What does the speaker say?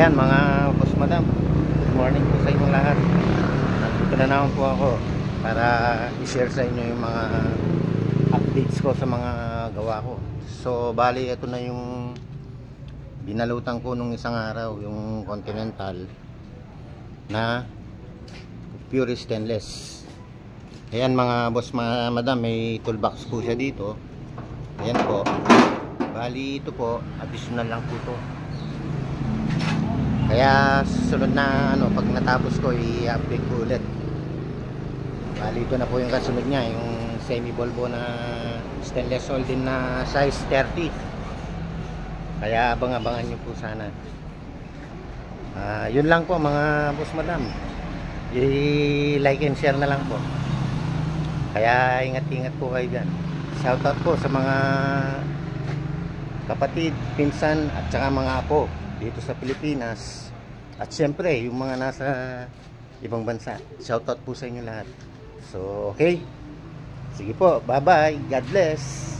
Ayan mga boss madam, good morning po sa inyong lahat. Nandito na naman po ako para i-share sa inyo yung mga updates ko sa mga gawa ko. So bali ito na yung binalutan ko nung isang araw, yung Continental na pure stainless. Ayan mga boss madam, may toolbox po siya dito. Ayan po, bali ito po additional lang po to. Kaya susunod na pag natapos ko i-update ko ulit. Bali ito na po yung kasunod niya, yung semi Volvo na stainless steel din na size 30. Kaya abang-abangan nyo po sana. Yun lang po mga boss madam, i-like and share na lang po. Kaya ingat-ingat po kayo dyan. Shoutout po sa mga kapatid, pinsan at saka mga apo dito sa Pilipinas, at syempre yung mga nasa ibang bansa. Shoutout po sa inyo lahat. So okay, sige po, bye bye, God bless.